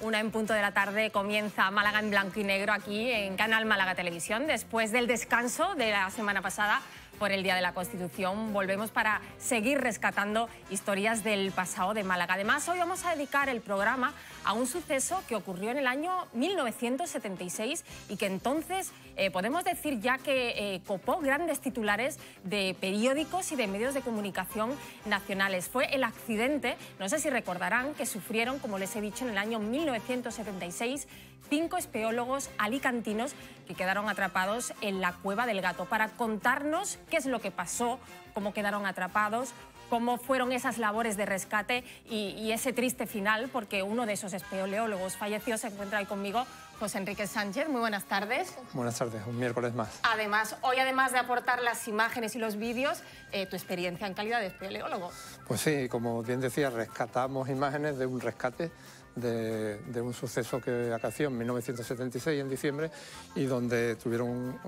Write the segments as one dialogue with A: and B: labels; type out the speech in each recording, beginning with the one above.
A: Una en punto de la tarde comienza Málaga en blanco y negro aquí en Canal Málaga Televisión. Después del descanso de la semana pasada por el Día de la Constitución, volvemos para seguir rescatando historias del pasado de Málaga. Además, hoy vamos a dedicar el programa a un suceso que ocurrió en el año 1976 y que entonces podemos decir ya que copó grandes titulares de periódicos y de medios de comunicación nacionales. Fue el accidente, no sé si recordarán, que sufrieron, como les he dicho, en el año 1976 5 espeleólogos alicantinos que quedaron atrapados en la Cueva del Gato. Para contarnos qué es lo que pasó, cómo quedaron atrapados, cómo fueron esas labores de rescate y ese triste final, porque uno de esos espeleólogos falleció. Se encuentra ahí conmigo José Enrique Sánchez. Muy buenas tardes.
B: Buenas tardes, un miércoles más.
A: Además, hoy además de aportar las imágenes y los vídeos, tu experiencia en calidad de espeleólogo.
B: Pues sí, como bien decía, rescatamos imágenes de un rescate de un suceso que acaeció en 1976, en diciembre, y donde tuvieron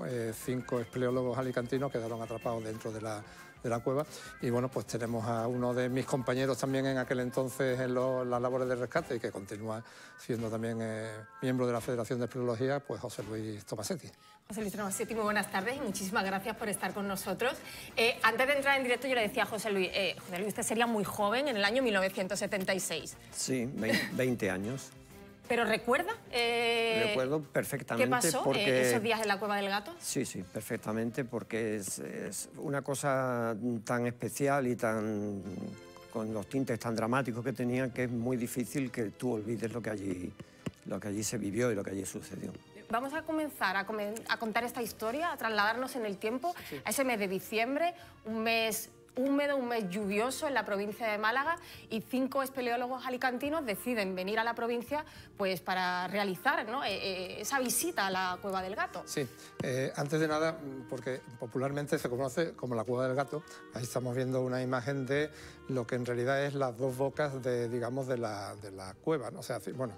B: 5 espeleólogos alicantinos que quedaron atrapados dentro de la cueva. Y bueno, pues tenemos a uno de mis compañeros también en aquel entonces en las labores de rescate y que continúa siendo también miembro de la Federación de Espeleología, pues José Luis Tomasetti.
A: José Luis Tomasetti, muy buenas tardes y muchísimas gracias por estar con nosotros. Antes de entrar en directo yo le decía a José Luis, usted sería muy joven en el año 1976.
C: Sí, 20 años.
A: ¿Pero recuerda?
C: Recuerdo perfectamente.
A: ¿Qué pasó
C: porque
A: esos días en la Cueva del Gato?
C: Sí, sí, perfectamente, porque es una cosa tan especial y con los tintes tan dramáticos que tenía, que es muy difícil que tú olvides lo que allí se vivió y lo que allí sucedió.
A: Vamos a comenzar a contar esta historia, a trasladarnos en el tiempo, sí, a ese mes de diciembre, un mes húmedo, un mes lluvioso en la provincia de Málaga, y 5 espeleólogos alicantinos deciden venir a la provincia pues para realizar, ¿no?, esa visita a la Cueva del Gato.
B: Sí, antes de nada, porque popularmente se conoce como la Cueva del Gato, ahí estamos viendo una imagen de lo que en realidad es las 2 bocas de, digamos, de la cueva, ¿no? O sea, bueno,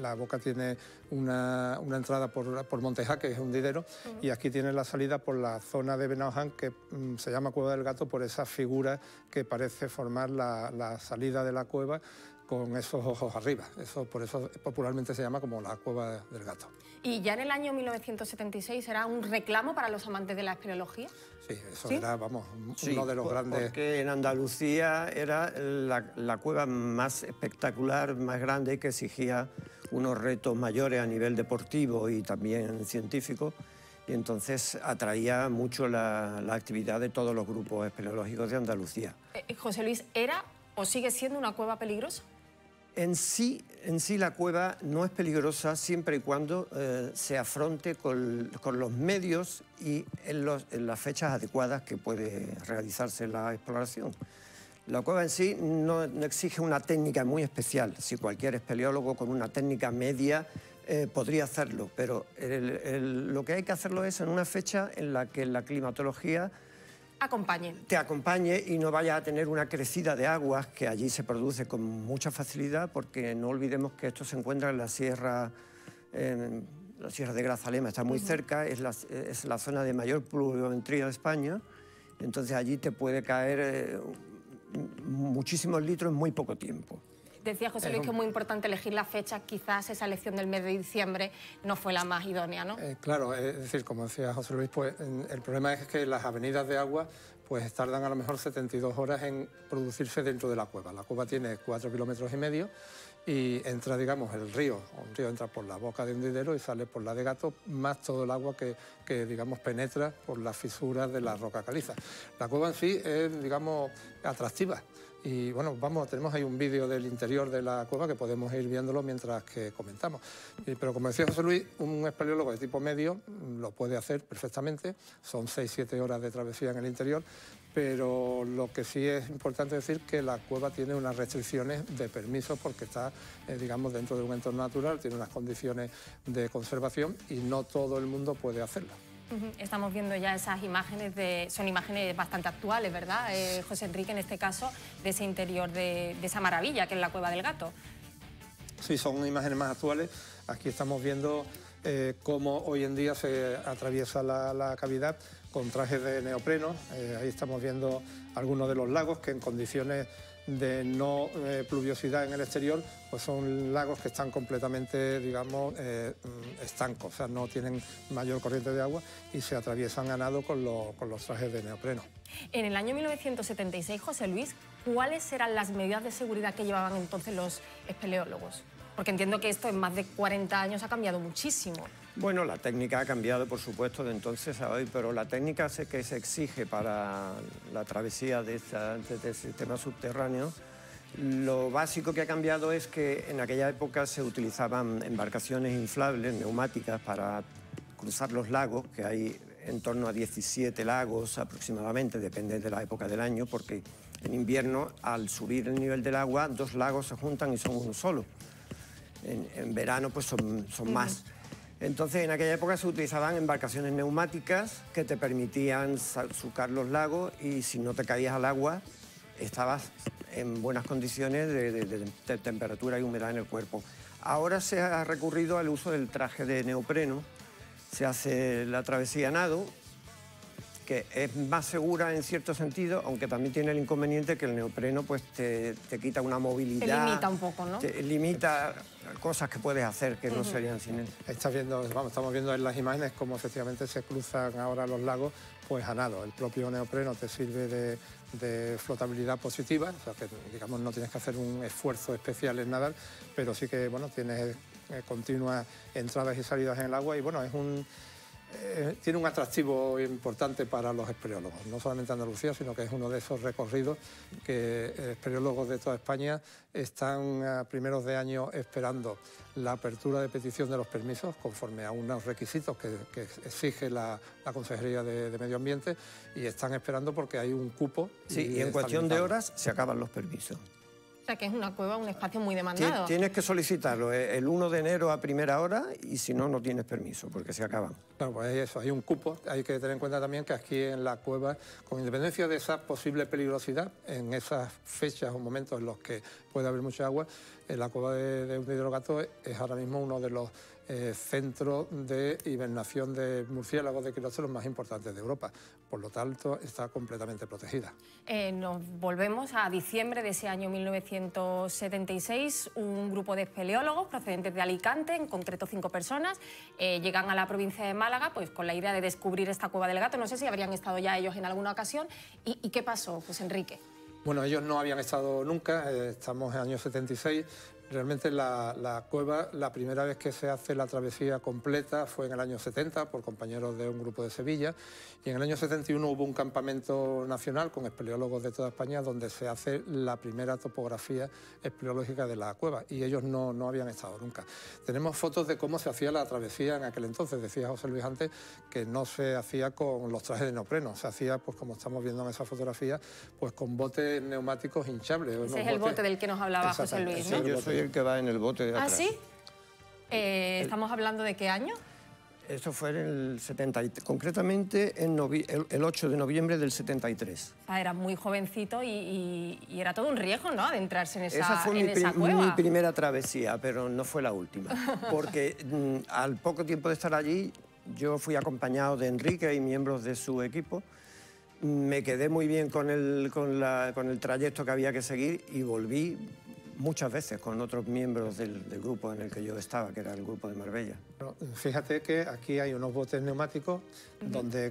B: la boca tiene una entrada por Monteja, que es un hundidero, y aquí tiene la salida por la zona de Benaujan, que se llama Cueva del Gato por esa figura que parece formar la salida de la cueva con esos ojos arriba. Por eso popularmente se llama como la Cueva del Gato.
A: ¿Y ya en el año 1976 era un reclamo para los amantes de la espeleología?
B: Sí, eso era, vamos, uno de los grandes...
C: Porque en Andalucía era la cueva más espectacular, más grande, y que exigía unos retos mayores a nivel deportivo y también científico, y entonces atraía mucho la actividad de todos los grupos espeleológicos de Andalucía.
A: José Luis, ¿era o sigue siendo una cueva peligrosa?
C: En sí la cueva no es peligrosa siempre y cuando se afronte con los medios y en las fechas adecuadas que puede realizarse la exploración. La cueva en sí no exige una técnica muy especial. Si cualquier espeleólogo con una técnica media podría hacerlo, pero lo que hay que hacerlo es en una fecha en la que la climatología te acompañe y no vaya a tener una crecida de aguas que allí se produce con mucha facilidad, porque no olvidemos que esto se encuentra en la sierra de Grazalema, está muy cerca, es la zona de mayor pluviometría de España, entonces allí te puede caer muchísimos litros en muy poco tiempo.
A: Decía José Luis que es muy importante elegir la fecha, quizás esa elección del mes de diciembre no fue la más idónea, ¿no?
B: Claro, es decir, como decía José Luis, pues el problema es que las avenidas de agua pues tardan a lo mejor 72 horas en producirse dentro de la cueva. La cueva tiene 4,5 kilómetros y entra, digamos, el río. Un río entra por la boca de hundidero y sale por la de Gato, más todo el agua que digamos, penetra por las fisuras de la roca caliza. La cueva en sí es, digamos, atractiva. Y bueno, tenemos ahí un vídeo del interior de la cueva que podemos ir viéndolo mientras que comentamos. Pero como decía José Luis, un espeleólogo de tipo medio lo puede hacer perfectamente. Son 6-7 horas de travesía en el interior, pero lo que sí es importante decir que la cueva tiene unas restricciones de permiso porque está, digamos, dentro de un entorno natural, tiene unas condiciones de conservación y no todo el mundo puede hacerlo.
A: Estamos viendo ya esas imágenes, son imágenes bastante actuales, ¿verdad, José Enrique, en este caso, de ese interior, de esa maravilla que es la Cueva del Gato?
B: Sí, son imágenes más actuales. Aquí estamos viendo cómo hoy en día se atraviesa la cavidad con trajes de neopreno. Ahí estamos viendo algunos de los lagos que en condiciones de no pluviosidad en el exterior, pues son lagos que están completamente, digamos, estancos, o sea, no tienen mayor corriente de agua y se atraviesan a nado con los trajes de neopreno.
A: En el año 1976, José Luis, ¿cuáles eran las medidas de seguridad que llevaban entonces los espeleólogos? Porque entiendo que esto en más de 40 años ha cambiado muchísimo.
C: Bueno, la técnica ha cambiado, por supuesto, de entonces a hoy, pero la técnica que se exige para la travesía de este sistema subterráneo, lo básico que ha cambiado es que en aquella época se utilizaban embarcaciones inflables, neumáticas, para cruzar los lagos, que hay en torno a 17 lagos aproximadamente, depende de la época del año, porque en invierno, al subir el nivel del agua, 2 lagos se juntan y son uno solo. En verano, pues son más. Entonces, en aquella época se utilizaban embarcaciones neumáticas que te permitían surcar los lagos y si no te caías al agua, estabas en buenas condiciones de temperatura y humedad en el cuerpo. Ahora se ha recurrido al uso del traje de neopreno, se hace la travesía a nado, que es más segura en cierto sentido, aunque también tiene el inconveniente que el neopreno pues, te quita una movilidad.
A: Te limita un poco, ¿no?
C: Te limita cosas que puedes hacer que no serían sin él.
B: Estamos viendo en las imágenes cómo efectivamente se cruzan ahora los lagos pues a nado. El propio neopreno te sirve de flotabilidad positiva, o sea que digamos no tienes que hacer un esfuerzo especial en nadar, pero sí que bueno, tienes continuas entradas y salidas en el agua y bueno, tiene un atractivo importante para los espeleólogos, no solamente Andalucía, sino que es uno de esos recorridos que espeleólogos de toda España están a primeros de año esperando la apertura de petición de los permisos conforme a unos requisitos que exige la Consejería de Medio Ambiente y están esperando porque hay un cupo.
C: Sí, y en cuestión de horas se acaban los permisos.
A: O sea, que es una cueva, un espacio muy demandado.
C: Tienes que solicitarlo el 1 de enero a primera hora y si no, no tienes permiso porque se acaban.
B: Claro, pues eso, hay un cupo. Hay que tener en cuenta también que aquí en la cueva, con independencia de esa posible peligrosidad, en esas fechas o momentos en los que puede haber mucha agua, en la cueva de Hundidero Gato es ahora mismo uno de los centros de hibernación de murciélagos de quirópteros más importantes de Europa. Por lo tanto, está completamente protegida.
A: Nos volvemos a diciembre de ese año 1976. Un grupo de espeleólogos procedentes de Alicante, en concreto 5 personas, llegan a la provincia de Málaga pues, con la idea de descubrir esta cueva del Gato. No sé si habrían estado ya ellos en alguna ocasión. ¿Y qué pasó, José Enrique?
B: Bueno, ellos no habían estado nunca, estamos en el año 76. Realmente la cueva, la primera vez que se hace la travesía completa fue en el año 70 por compañeros de un grupo de Sevilla y en el año 71 hubo un campamento nacional con espeleólogos de toda España donde se hace la primera topografía espeleológica de la cueva y ellos no habían estado nunca. Tenemos fotos de cómo se hacía la travesía en aquel entonces, decía José Luis antes que no se hacía con los trajes de neopreno, se hacía, pues como estamos viendo en esa fotografía, pues con botes neumáticos hinchables.
A: Ese es el bote del que nos hablaba José Luis, ¿no?
C: Sí, yo soy el que va en el bote de atrás.
A: ¿Ah, sí? ¿Estamos hablando de qué año?
C: Eso fue en el 73, concretamente el 8 de noviembre del 73.
A: Era muy jovencito y era todo un riesgo, ¿no?, adentrarse en esa
C: fue
A: cueva.
C: mi primera travesía, pero no fue la última. Porque al poco tiempo de estar allí, yo fui acompañado de Enrique y miembros de su equipo. Me quedé muy bien con el trayecto que había que seguir y volví muchas veces con otros miembros del grupo en el que yo estaba, que era el grupo de Marbella.
B: Bueno, fíjate que aquí hay unos botes neumáticos donde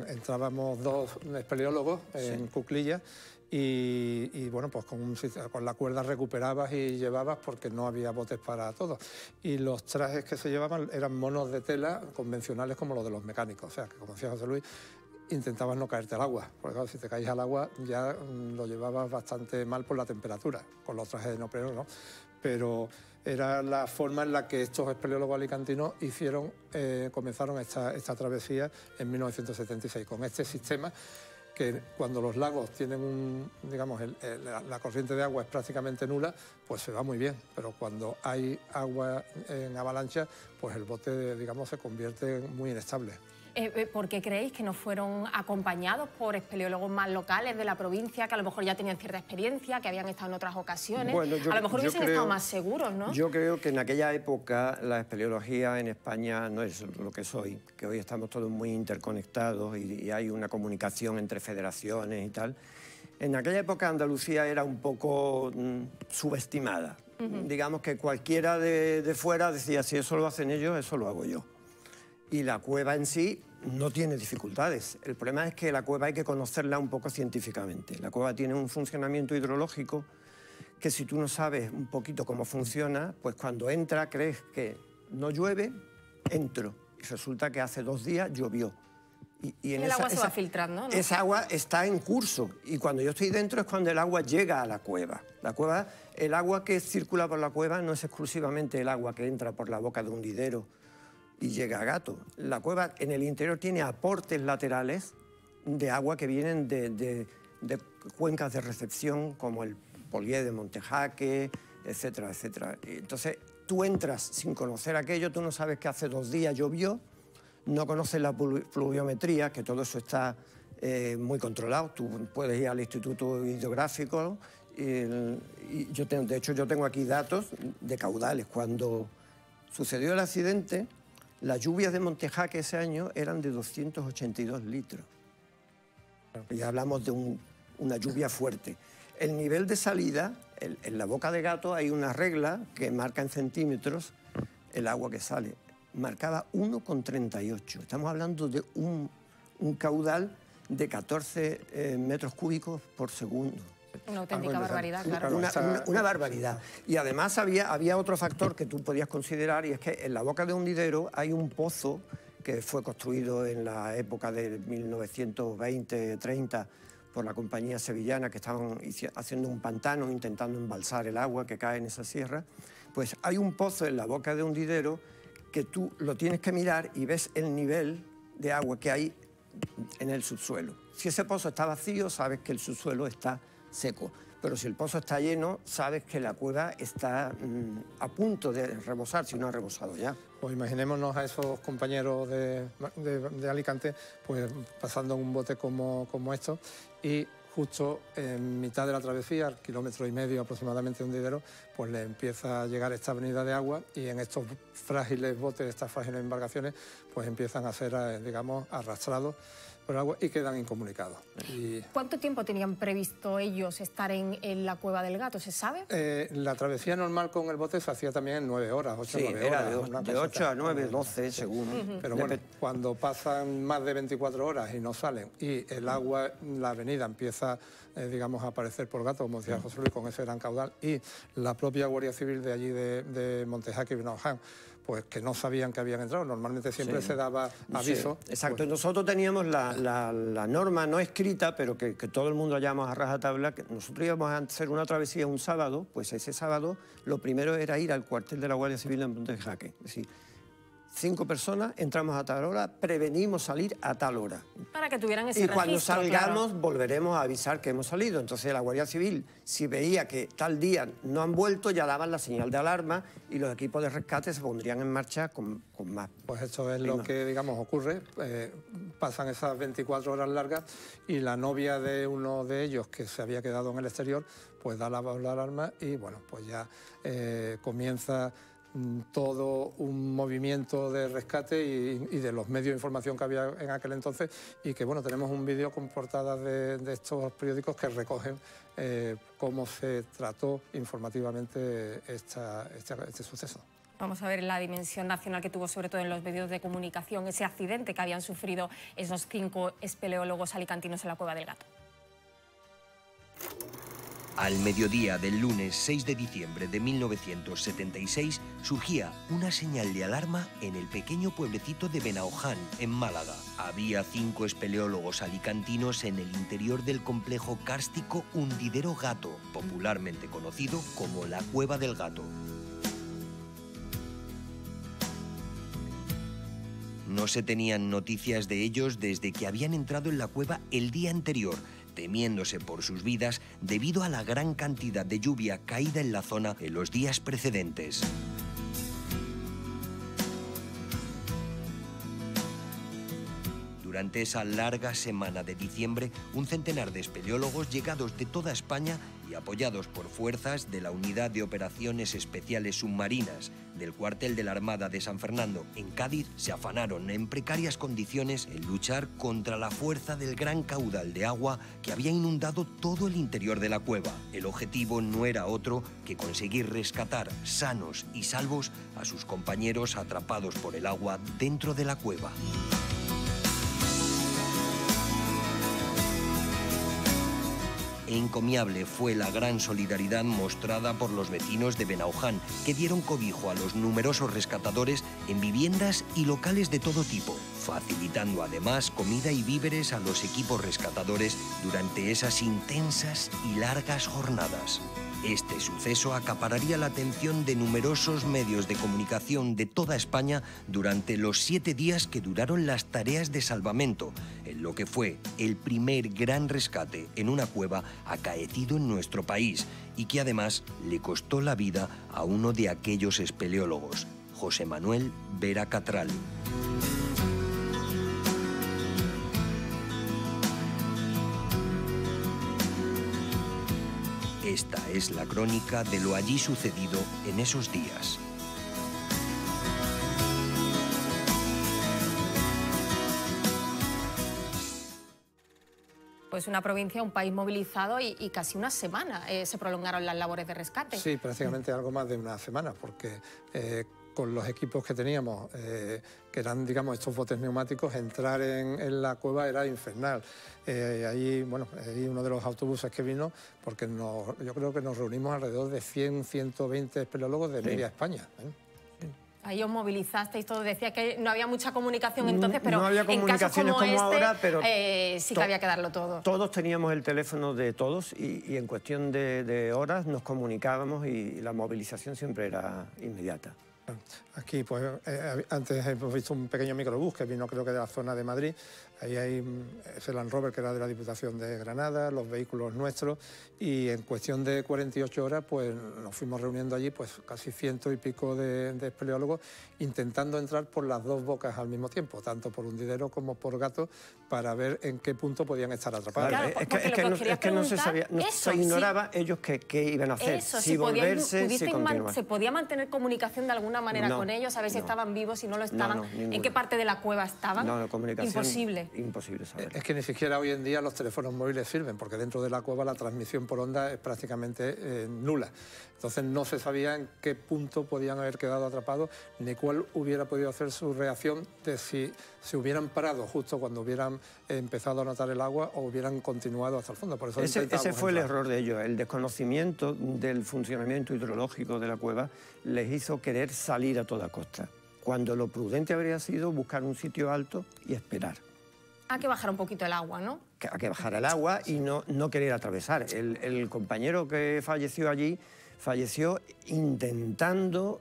B: entrábamos 2 espeleólogos en cuclillas y bueno, pues con la cuerda recuperabas y llevabas porque no había botes para todos. Y los trajes que se llevaban eran monos de tela convencionales como los de los mecánicos, o sea, que como decía José Luis, intentabas no caerte al agua, porque claro, si te caías al agua ya lo llevabas bastante mal por la temperatura, con los trajes de neopreno, ¿no? Pero era la forma en la que estos espeleólogos alicantinos comenzaron esta travesía en 1976, con este sistema que cuando los lagos tienen la corriente de agua es prácticamente nula, pues se va muy bien, pero cuando hay agua en avalancha, pues el bote, digamos, se convierte en muy inestable.
A: ¿Por qué creéis que no fueron acompañados por espeleólogos más locales de la provincia, que a lo mejor ya tenían cierta experiencia, que habían estado en otras ocasiones?
C: Bueno,
A: a lo mejor hubiesen estado más seguros, ¿no?
C: Yo creo que en aquella época la espeleología en España no es lo que es hoy, que hoy estamos todos muy interconectados y hay una comunicación entre federaciones y tal. En aquella época Andalucía era un poco subestimada. Digamos que cualquiera de fuera decía, si eso lo hacen ellos, eso lo hago yo. Y la cueva en sí no tiene dificultades. El problema es que la cueva hay que conocerla un poco científicamente. La cueva tiene un funcionamiento hidrológico que si tú no sabes un poquito cómo funciona, pues cuando entra crees que no llueve, entro. Y resulta que hace 2 días llovió. Y
A: el agua se va filtrando, ¿no?
C: Esa agua está en curso y cuando yo estoy dentro es cuando el agua llega a la cueva. El agua que circula por la cueva no es exclusivamente el agua que entra por la boca de un hundidero y llega a Gato. La cueva en el interior tiene aportes laterales de agua que vienen de cuencas de recepción como el Polié de Montejaque, etcétera, etcétera. Entonces tú entras sin conocer aquello, tú no sabes que hace 2 días llovió, no conoces la pluviometría, que todo eso está muy controlado. Tú puedes ir al Instituto Hidrográfico de hecho yo tengo aquí datos de caudales. Cuando sucedió el accidente, las lluvias de Montejaque ese año eran de 282 litros. Ya hablamos de una lluvia fuerte. El nivel de salida, en la boca de Gato hay una regla que marca en centímetros el agua que sale. Marcaba 1,38. Estamos hablando de un caudal de 14 metros cúbicos por segundo.
A: Una auténtica barbaridad, claro.
C: Una barbaridad. Y además había otro factor que tú podías considerar, y es que en la boca de hundidero hay un pozo que fue construido en la época de 1920-30 por la compañía sevillana, que estaban haciendo un pantano, intentando embalsar el agua que cae en esa sierra. Pues hay un pozo en la boca de hundidero que tú lo tienes que mirar y ves el nivel de agua que hay en el subsuelo. Si ese pozo está vacío, sabes que el subsuelo está seco, pero si el pozo está lleno, sabes que la cueva está a punto de rebosar, si no ha rebosado ya.
B: Pues imaginémonos a esos compañeros de Alicante pues pasando en un bote como estos y justo en mitad de la travesía, al 1,5 kilómetros aproximadamente de hundidero, pues le empieza a llegar esta avenida de agua y en estos frágiles botes, estas frágiles embarcaciones, pues empiezan a ser, digamos, arrastrados por agua y quedan incomunicados.
A: ¿Cuánto tiempo tenían previsto ellos estar en la Cueva del Gato, se sabe?
B: La travesía normal con el bote se hacía también en 9 horas, 8 o 9 horas.
C: Era de 8 a 9, 12, según.
B: Pero bueno, cuando pasan más de 24 horas y no salen y el agua, la avenida empieza, digamos, a aparecer por Gato, como decía José Luis, con ese gran caudal, y la propia Guardia Civil de allí de Montejaque y Benaoján, pues que no sabían que habían entrado. Normalmente siempre se daba aviso.
C: Sí, exacto.
B: Pues
C: nosotros teníamos la norma no escrita, pero que todo el mundo hallamos a rajatabla, que nosotros íbamos a hacer una travesía un sábado, pues ese sábado lo primero era ir al cuartel de la Guardia Civil en Montejaque. Es decir, 5 personas, entramos a tal hora, prevenimos salir a tal hora.
A: Para que tuvieran ese registro,
C: cuando salgamos,
A: claro,
C: volveremos a avisar que hemos salido. Entonces la Guardia Civil, si veía que tal día no han vuelto, ya daban la señal de alarma y los equipos de rescate se pondrían en marcha con más.
B: Pues esto es lo que, digamos, ocurre. Pasan esas 24 horas largas y la novia de uno de ellos, que se había quedado en el exterior, pues da la alarma y, bueno, pues ya comienza todo un movimiento de rescate y de los medios de información que había en aquel entonces, y que bueno, tenemos un vídeo con portadas de estos periódicos que recogen cómo se trató informativamente este suceso.
A: Vamos a ver la dimensión nacional que tuvo, sobre todo en los medios de comunicación, ese accidente que habían sufrido esos 5 espeleólogos alicantinos en la Cueva del Gato.
D: Al mediodía del lunes 6 de diciembre de 1976 surgía una señal de alarma en el pequeño pueblecito de Benaoján, en Málaga. Había 5 espeleólogos alicantinos en el interior del complejo kárstico Hundidero Gato, popularmente conocido como la Cueva del Gato. No se tenían noticias de ellos desde que habían entrado en la cueva el día anterior, temiéndose por sus vidas debido a la gran cantidad de lluvia caída en la zona en los días precedentes. Durante esa larga semana de diciembre, un centenar de espeleólogos llegados de toda España y apoyados por fuerzas de la Unidad de Operaciones Especiales Submarinas del cuartel de la Armada de San Fernando en Cádiz se afanaron en precarias condiciones en luchar contra la fuerza del gran caudal de agua que había inundado todo el interior de la cueva. El objetivo no era otro que conseguir rescatar sanos y salvos a sus compañeros atrapados por el agua dentro de la cueva. Encomiable fue la gran solidaridad mostrada por los vecinos de Benauján, que dieron cobijo a los numerosos rescatadores en viviendas y locales de todo tipo, facilitando además comida y víveres a los equipos rescatadores durante esas intensas y largas jornadas. Este suceso acapararía la atención de numerosos medios de comunicación de toda España durante los 7 días que duraron las tareas de salvamento, en lo que fue el primer gran rescate en una cueva acaecido en nuestro país y que además le costó la vida a uno de aquellos espeleólogos, José Manuel Vera Catral. Esta es la crónica de lo allí sucedido en esos días.
A: Pues una provincia, un país movilizado y casi una semana se prolongaron las labores de rescate.
B: Sí, prácticamente algo más de una semana, porque con los equipos que teníamos, que eran, digamos, estos botes neumáticos, entrar en la cueva era infernal. Ahí, bueno, ahí uno de los autobuses que vino, porque yo creo que nos reunimos alrededor de 100, 120 espeleólogos de media España.
A: Ahí os movilizasteis, todo decía que no había mucha comunicación entonces, pero
C: no había comunicaciones como ahora, pero
A: sí que había que darlo todo.
C: Todos teníamos el teléfono de todos y en cuestión de horas nos comunicábamos y la movilización siempre era inmediata.
B: Aquí, pues, antes hemos visto un pequeño microbús que vino, creo que de la zona de Madrid. Ahí hay ese Land Rover que era de la Diputación de Granada, los vehículos nuestros, y en cuestión de 48 horas, pues nos fuimos reuniendo allí, pues casi 100 y pico de espeleólogos, intentando entrar por las dos bocas al mismo tiempo, tanto por Hundidero como por Gato, para ver en qué punto podían estar atrapados.
C: Claro, es que no se sabía, se ignoraba ellos qué iban a hacer,
A: eso,
C: si volverse, si continuar.
A: ¿Se podía mantener comunicación de alguna manera con ellos, a ver si estaban vivos, si no lo estaban, en qué parte de la cueva estaban?
C: No, la comunicación
A: imposible.
C: Imposible saber.
B: Es que ni siquiera hoy en día los teléfonos móviles sirven, porque dentro de la cueva la transmisión por onda es prácticamente nula. Entonces no se sabía en qué punto podían haber quedado atrapados, ni cuál hubiera podido hacer su reacción de si se hubieran parado justo cuando hubieran empezado a notar el agua o hubieran continuado hasta el fondo. Por eso
C: ese fue el error de ellos, el desconocimiento del funcionamiento hidrológico de la cueva les hizo querer salir a toda costa, cuando lo prudente habría sido buscar un sitio alto y esperar.
A: Hay que bajar un poquito el agua, ¿no?
C: A que bajar el agua y no querer atravesar. El compañero que falleció allí falleció intentando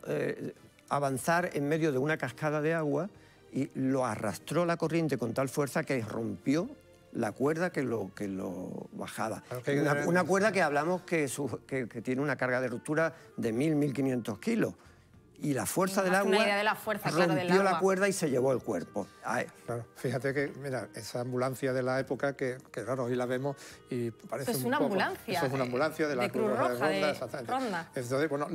C: avanzar en medio de una cascada de agua y lo arrastró la corriente con tal fuerza que rompió la cuerda que lo bajaba. Una cuerda que hablamos que tiene una carga de ruptura de 1.500 kilos. Y la fuerza del agua rompió la cuerda y se llevó el cuerpo.
B: Claro, fíjate que, mira, esa ambulancia de la época que claro, hoy la vemos y parece
A: una ambulancia.
B: Eso es una ambulancia de la
A: Cruz Roja
B: de Ronda. Entonces, bueno,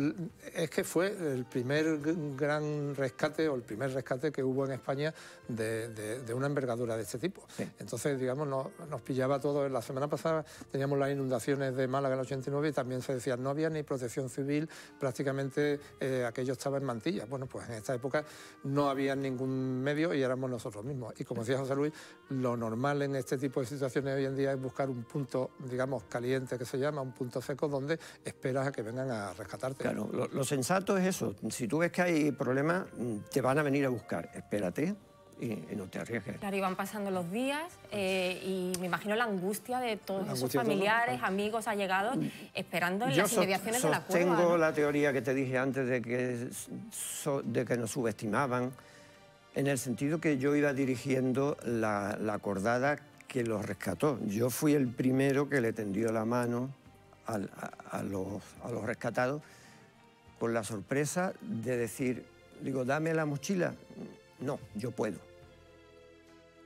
B: es que fue el primer gran rescate o el primer rescate que hubo en España de una envergadura de este tipo. Sí. Entonces, digamos, nos pillaba todo. La semana pasada teníamos las inundaciones de Málaga en el 89 y también se decía, no había ni protección civil, prácticamente aquello estaba en Mantilla. Bueno, pues en esta época no había ningún medio y éramos nosotros mismos. Y como decía José Luis, lo normal en este tipo de situaciones hoy en día es buscar un punto, digamos, caliente que se llama, un punto seco donde esperas a que vengan a rescatarte.
C: Claro, lo sensato es eso. Si tú ves que hay problemas, te van a venir a buscar. Espérate y no te arriesgues.
A: Claro, y van pasando los días y me imagino la angustia de todos esos familiares, amigos, allegados, esperando en las inmediaciones de la cueva.
C: Yo sostengo la teoría que te dije antes de que nos subestimaban, en el sentido que yo iba dirigiendo la cordada que los rescató. Yo fui el primero que le tendió la mano a los rescatados con la sorpresa de decir, digo, dame la mochila. No, yo puedo.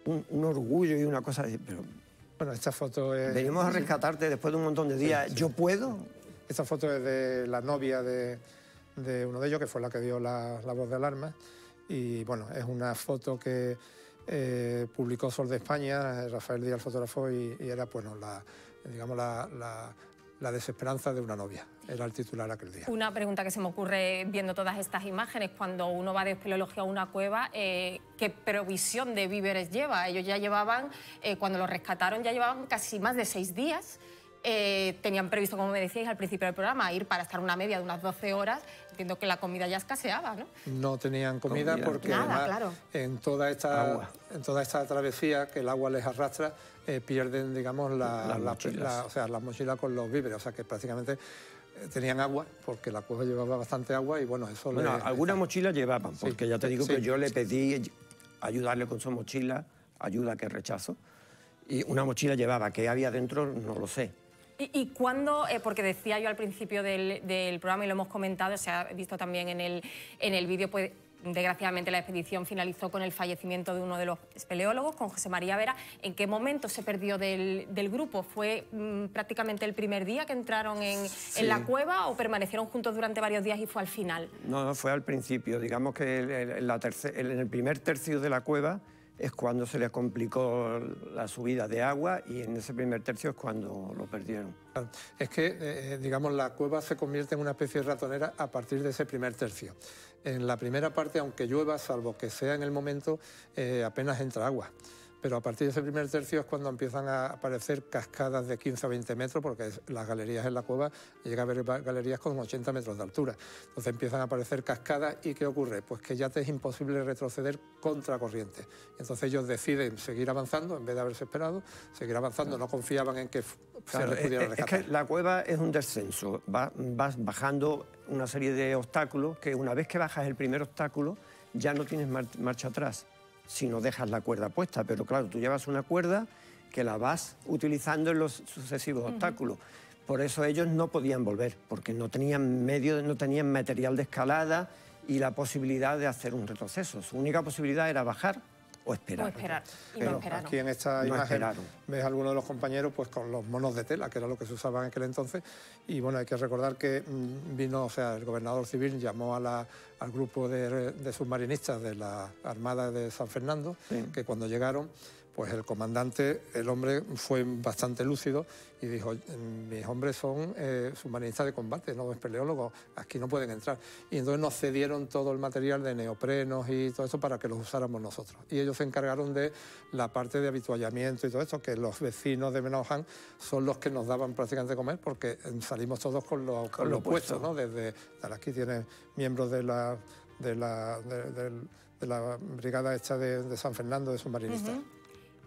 C: un orgullo y una cosa... Pero
B: Bueno, esta foto es...
C: venimos a rescatarte después de un montón de días.
B: Sí, sí.
C: ¿Yo puedo?
B: Esta foto es de la novia de uno de ellos, que fue la que dio la voz de alarma. Y bueno, es una foto que publicó Sol de España, Rafael Díaz, el fotógrafo, y era, bueno, la desesperanza de una novia. Era el titular aquel día.
A: Una pregunta que se me ocurre viendo todas estas imágenes, cuando uno va de espeleología a una cueva, ¿qué provisión de víveres lleva? Ellos ya llevaban, cuando los rescataron, ya llevaban casi más de 6 días. Tenían previsto, como me decíais al principio del programa, ir para estar una media de unas 12 horas. Entiendo que la comida ya escaseaba, ¿no?
B: No tenían comida porque
A: nada,
B: además,
A: claro.
B: en toda esta travesía que el agua les arrastra, pierden, digamos, la mochila con los víveres. O sea que prácticamente tenían agua, porque la cueva llevaba bastante agua y bueno, eso...
C: Bueno, alguna mochila llevaban, porque ya te digo que yo le pedí ayudarle con su mochila, ayuda que rechazo, y una mochila llevaba. ¿Qué había dentro? No lo sé.
A: ¿Y cuándo? Porque decía yo al principio del programa y lo hemos comentado, se ha visto también en el vídeo, pues desgraciadamente la expedición finalizó con el fallecimiento de uno de los espeleólogos, con José María Vera. ¿En qué momento se perdió del grupo? ¿Fue prácticamente el primer día que entraron en la cueva o permanecieron juntos durante varios días y fue al final?
C: No, fue al principio. Digamos que en el primer tercio de la cueva es cuando se les complicó la subida de agua y en ese primer tercio es cuando lo perdieron.
B: Es que, digamos, la cueva se convierte en una especie de ratonera a partir de ese primer tercio. En la primera parte, aunque llueva, salvo que sea en el momento, apenas entra agua. Pero a partir de ese primer tercio es cuando empiezan a aparecer cascadas de 15 a 20 metros, porque las galerías en la cueva, llega a haber galerías con 80 metros de altura. Entonces empiezan a aparecer cascadas y ¿qué ocurre? Pues que ya te es imposible retroceder contracorriente. Entonces ellos deciden seguir avanzando, en vez de haberse esperado, seguir avanzando. No confiaban en que se les pudiera rescatar.
C: Es que la cueva es un descenso, vas bajando una serie de obstáculos que una vez que bajas el primer obstáculo ya no tienes marcha atrás, si no dejas la cuerda puesta. Pero claro, tú llevas una cuerda que la vas utilizando en los sucesivos obstáculos. Por eso ellos no podían volver, porque no tenían no tenían material de escalada y la posibilidad de hacer un retroceso. Su única posibilidad era bajar o esperar.
B: Pero aquí en esta imagen ves a algunos de los compañeros pues con los monos de tela, que era lo que se usaba en aquel entonces. Y bueno, hay que recordar que vino, o sea, el gobernador civil llamó al grupo de submarinistas de la Armada de San Fernando, que cuando llegaron, pues el comandante, el hombre fue bastante lúcido y dijo: mis hombres son submarinistas de combate, no espeleólogos, aquí no pueden entrar. Y entonces nos cedieron todo el material de neoprenos y todo eso para que los usáramos nosotros. Y ellos se encargaron de la parte de habituallamiento y todo esto, que los vecinos de Benaoján son los que nos daban prácticamente de comer, porque salimos todos con lo puesto, ¿no? Desde aquí tiene miembros de la brigada esta de San Fernando de submarinistas.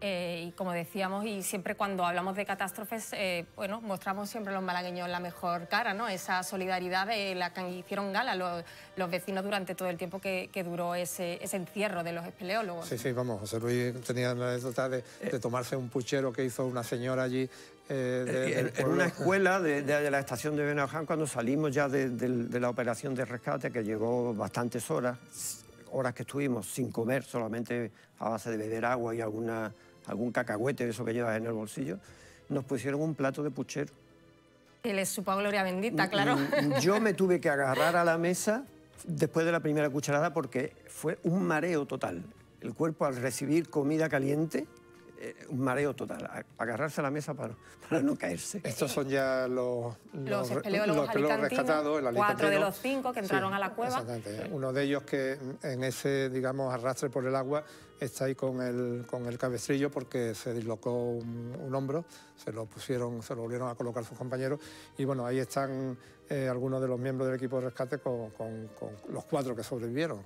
A: Y como decíamos, y siempre cuando hablamos de catástrofes, bueno, mostramos siempre los malagueños la mejor cara, ¿no? Esa solidaridad de la que hicieron gala los vecinos durante todo el tiempo que duró ese encierro de los espeleólogos.
B: Sí, vamos, José Luis tenía la anécdota de tomarse un puchero que hizo una señora allí.
C: En una escuela de la estación de Benaoján, cuando salimos ya de la operación de rescate, que llevó bastantes horas que estuvimos sin comer, solamente a base de beber agua y algún cacahuete de eso que llevas en el bolsillo, nos pusieron un plato de puchero.
A: Que les supo a gloria bendita, claro.
C: Yo me tuve que agarrar a la mesa después de la primera cucharada porque fue un mareo total. El cuerpo, al recibir comida caliente, un mareo total. Agarrarse a la mesa para no caerse.
B: Estos son ya los
A: espeleólogos
B: rescatados.
A: 4 de los 5 que entraron a la cueva.
B: Exactamente. Uno de ellos que en ese, digamos, arrastre por el agua está ahí con el cabestrillo porque se dislocó un hombro, se lo volvieron a colocar sus compañeros y bueno, ahí están algunos de los miembros del equipo de rescate con los 4 que sobrevivieron,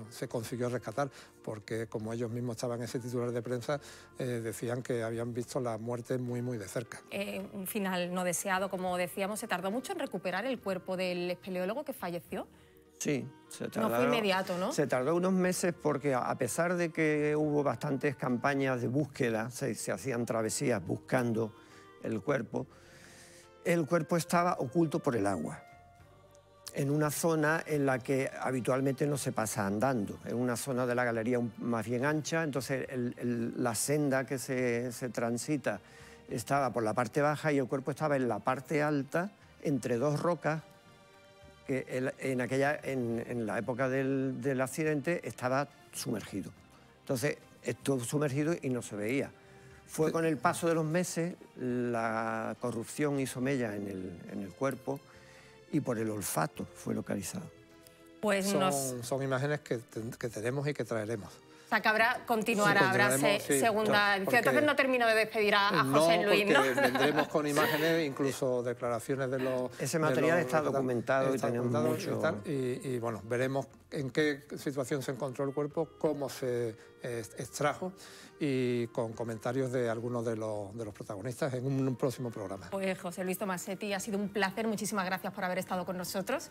B: se consiguió rescatar porque como ellos mismos estaban en ese titular de prensa, decían que habían visto la muerte muy de cerca.
A: Un final no deseado, como decíamos. ¿Se tardó mucho en recuperar el cuerpo del espeleólogo que falleció?
C: Sí,
A: no fue inmediato, ¿no?
C: Se tardó unos meses porque a pesar de que hubo bastantes campañas de búsqueda, se hacían travesías buscando el cuerpo estaba oculto por el agua. en una zona en la que habitualmente no se pasa andando, en una zona de la galería más bien ancha, entonces la senda que se transita estaba por la parte baja y el cuerpo estaba en la parte alta, entre dos rocas, que en la época del accidente estaba sumergido. Entonces estuvo sumergido y no se veía. Fue con el paso de los meses, la corrupción hizo mella en el cuerpo y por el olfato fue localizado.
A: Pues
B: son imágenes que tenemos y que traeremos.
A: O sea, que habrá segunda edición. Entonces no termino de despedir a José Luis, ¿no?
B: Vendremos con imágenes, incluso declaraciones de los...
C: Ese material está documentado y tenemos mucho...
B: Y bueno, veremos en qué situación se encontró el cuerpo, cómo se extrajo y con comentarios de algunos de los protagonistas en un próximo programa.
A: Pues José Luis Tomasetti, ha sido un placer. Muchísimas gracias por haber estado con nosotros.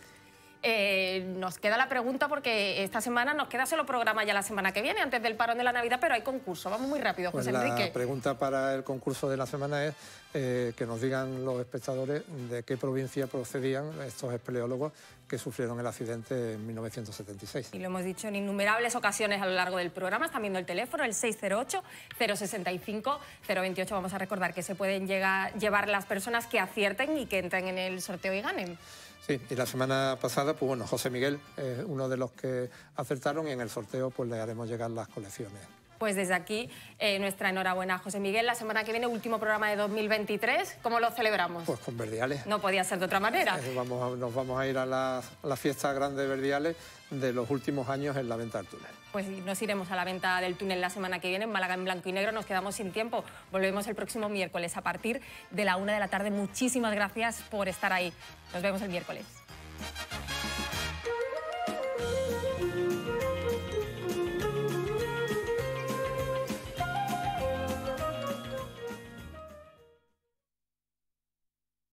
A: Nos queda la pregunta porque esta semana nos queda solo programa ya la semana que viene, antes del parón de la Navidad, pero hay concurso. Vamos muy rápido, José Enrique.
B: La pregunta para el concurso de la semana es que nos digan los espectadores de qué provincia procedían estos espeleólogos que sufrieron el accidente en 1976.
A: Y lo hemos dicho en innumerables ocasiones a lo largo del programa. Están viendo el teléfono, el 608-065-028. Vamos a recordar que se pueden llevar las personas que acierten y que entren en el sorteo y ganen.
B: Sí, y la semana pasada, pues bueno, José Miguel es uno de los que acertaron y en el sorteo pues le haremos llegar las colecciones.
A: Pues desde aquí, nuestra enhorabuena a José Miguel. La semana que viene, último programa de 2023. ¿Cómo lo celebramos?
B: Pues con Verdiales.
A: No podía ser de otra manera.
B: Nos vamos a ir a la fiesta grande de Verdiales de los últimos años en la venta del túnel.
A: Pues nos iremos a la venta del túnel la semana que viene en Málaga en blanco y negro. Nos quedamos sin tiempo. Volvemos el próximo miércoles a partir de la 1 de la tarde. Muchísimas gracias por estar ahí. Nos vemos el miércoles.